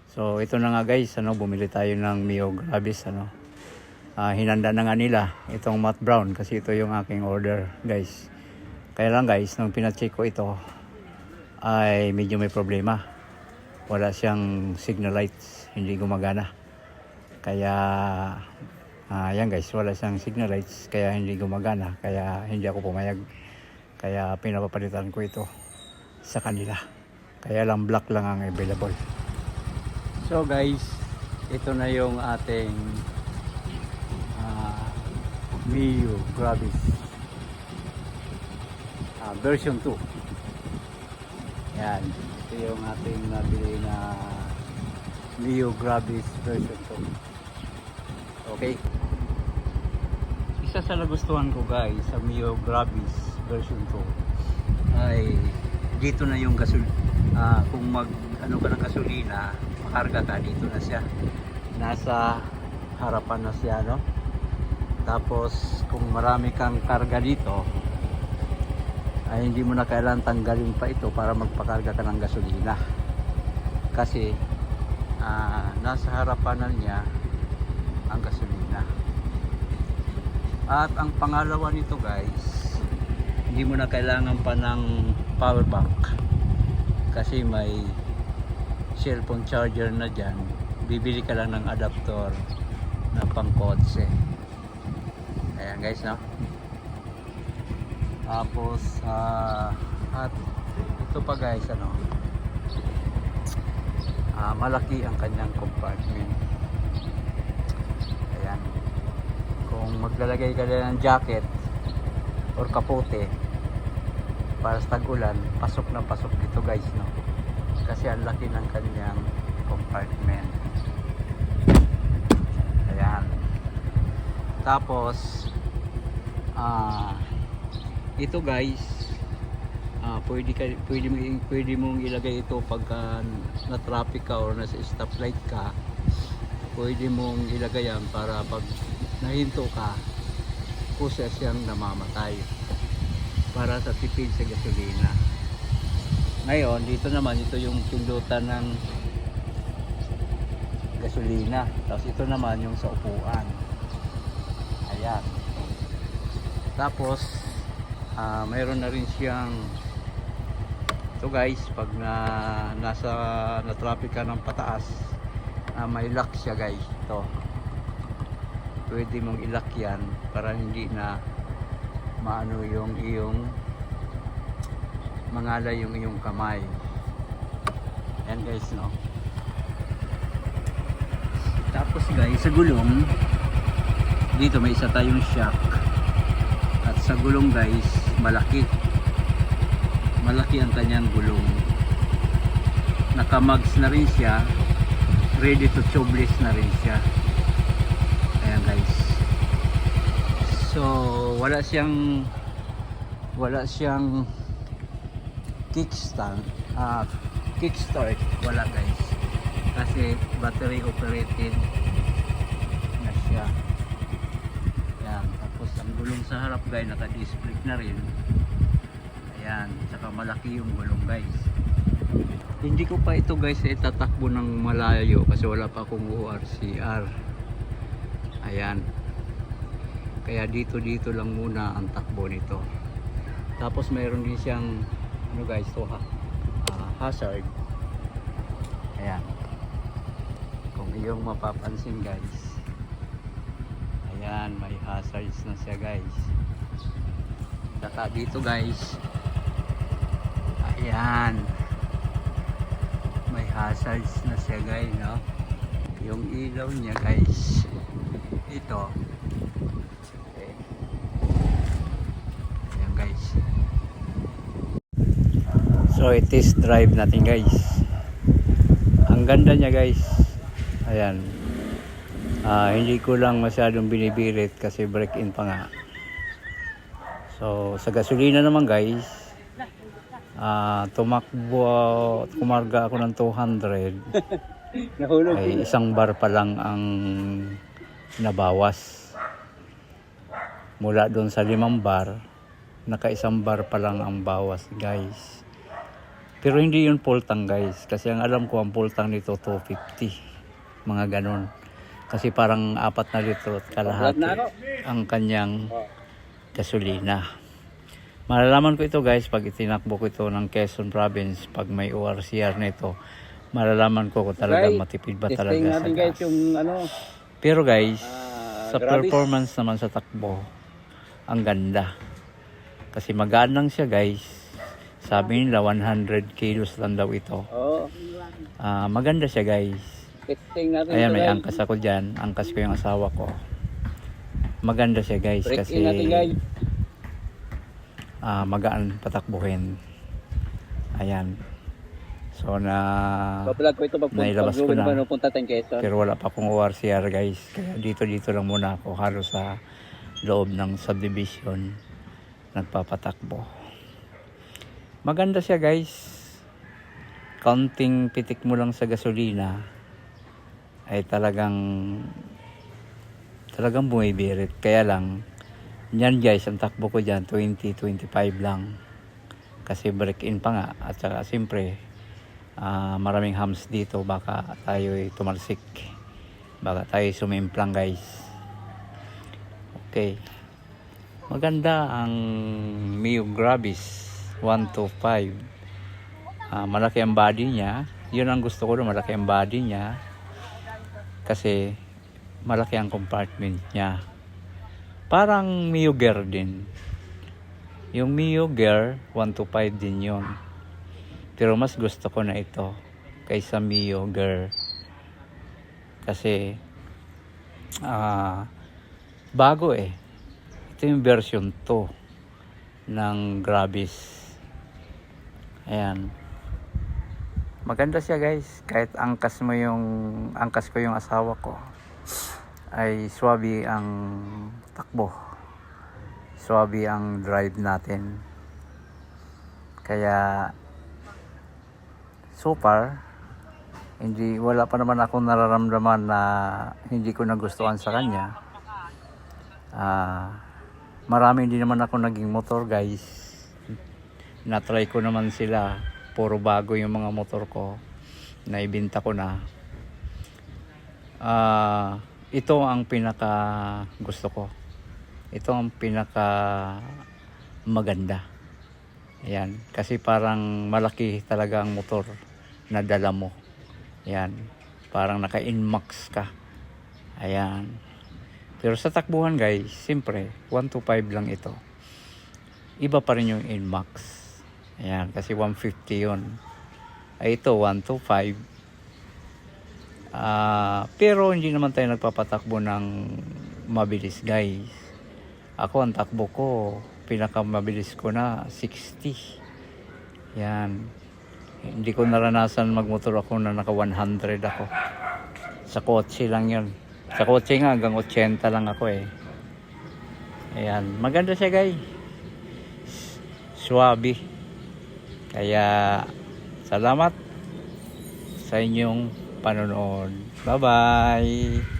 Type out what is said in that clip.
So ito na nga guys, bumili tayo ng Mio Gravis, hinanda na nga nila itong matte brown kasi ito yung aking order guys. Kaya lang guys, nung pina-check ko ito ay medyo may problema. Wala siyang signal lights, hindi gumagana. Kaya yan guys, wala siyang signal lights kaya hindi gumagana, kaya hindi ako pumayag. Kaya pinapapalitan ko ito sa kanila. Kaya lang black lang ang available. So guys, ito na yung ating Mio Gravis version 2. Yan, ito yung ating nabili na Mio Gravis version 2. Okay. Isa sa nagustuhan ko guys sa Mio Gravis version 2 ay dito na yung kung mag ka ng gasolina, makarga ka, dito na siya, nasa harapan na siya, no? Tapos kung marami kang karga dito ay hindi mo na kailangan tanggalin pa ito para magpakarga ka ng gasolina kasi nasa harapan na niya ang gasolina. At ang pangalawa nito guys, hindi mo na kailangan pa ng power bank kasi may cellphone charger na dyan. Bibili ka lang ng adapter na pang kotse. Ayan guys, no? Tapos at ito pa guys, malaki ang kanyang compartment. Ayan, kung maglalagay ka lang ng jacket or kapote para sa tag-ulan, pasok na pasok dito guys, no? Kasi ang laki ng kanyang compartment. Ayan. Tapos ito guys, pwede mong ilagay ito pagka na traffic ka or nasa stoplight ka. Pwede mong ilagay yan para pag nahinto ka, kusa siyang namamatay para sa tipid sa gasolina. Ngayon, dito naman, ito yung pindutan ng gasolina. Tapos ito naman yung sa upuan. Ayan. Tapos, mayroon na rin siyang ito guys, pag na traffic ka ng pataas, may lock siya guys. Ito. Pwede mong i-lock yan para hindi na maano yung iyong mangala yung iyong kamay. Yan guys, no? Tapos guys, sa gulong dito may isa tayong shock. At sa gulong guys, malaki ang kanyang gulong. Naka-mags na rin siya, ready to tubeless na rin siya. Ayan guys. So wala siyang kickstart, wala guys, kasi battery operated na siya. Ayan. Tapos ang gulong sa harap guys, naka-disc brake na rin. Ayan, saka malaki yung gulong guys. Hindi ko pa ito guys itatakbo ng malayo kasi wala pa akong ORCR. Ayan, kaya dito lang muna ang takbo nito. Tapos mayroon din siyang guys, hazard. Ayan, kung iyong mapapansin guys, ayan, may hazards na siya guys. Saka dito guys, ayan, may hazards na siya guys, no? Yung ilaw niya guys, ito. Okay. Ayan guys. So i-test drive natin guys. Ang ganda niya guys. Ayan. Hindi ko lang masyadong binibirit kasi break-in pa nga. So sa gasolina naman guys, kumarga ako ng 200. Ay isang bar pa lang ang nabawas. Mula doon sa 5 bar, naka isang bar pa lang ang bawas guys. Pero hindi yun full tank guys. Kasi ang alam ko ang full tank nito 250. Mga ganon. Kasi parang 4 na litro at kalahati ang kanyang gasolina. Malalaman ko ito guys pag itinakbo ko ito ng Quezon Province. Pag may ORCR nito, malalaman ko kung talagang matipid ba talaga sa gas. Pero guys, sa performance naman sa takbo, ang ganda. Kasi magaan lang siya guys. Sabi nila 100 kilos lang daw ito. Maganda siya guys. Ayan, may angkas ako dyan. Angkas ko yung asawa ko. Maganda siya guys kasi magaan patakbuhin. Ayan. So nailabas ko na. Pero wala pa akong ORCR guys. Kaya dito lang muna ako halos sa loob ng subdivision nagpapatakbo. Maganda siya guys. Counting pitik mo lang sa gasolina ay talagang bumibirit. Kaya lang yan guys, ang takbo ko dyan 20-25 lang. Kasi break in pa nga. At saka siyempre maraming hams dito. Baka tayo tumalsik. Baka tayo sumimplang guys. Okay. Maganda ang Mio Gravis 125. Malaki ang body niya. Yun ang gusto ko doon, malaki ang body niya. Kasi malaki ang compartment niya. Parang Mio Gear din. Yung Mio Gear 125 din yun. Pero mas gusto ko na ito kaysa Mio Gear. Kasi bago eh. Ito yung version 2 ng Gravis. Ayan. Maganda siya guys. Kahit angkas ko yung asawa ko, ay swabe ang takbo. Swabe ang drive natin. Kaya so far, wala pa naman akong nararamdaman na hindi ko nagustuhan sa kanya. Marami din naman ako naging motor guys. Na-try ko naman sila. Puro bago yung mga motor ko. Naibenta ko na. Ito ang pinaka gusto ko. Ito ang pinaka maganda. Ayan. Kasi parang malaki talaga ang motor na dala mo. Ayan. Parang naka-inmax ka. Ayan. Pero sa takbuhan guys, siyempre 125 lang ito. Iba pa rin yung inmax. Ayan, kasi 150 yun. Ay ito, 125. Pero hindi naman tayo nagpapatakbo ng mabilis guys. Ako, ang takbo ko, pinakamabilis ko na 60. Yan. Hindi ko naranasan magmotor ako na naka 100 ako. Sa kotse lang yun. Sa kotse nga, hanggang 80 lang ako eh. Ayan, maganda siya guys. Swabe. Kaya salamat sa inyong panonood. Bye-bye!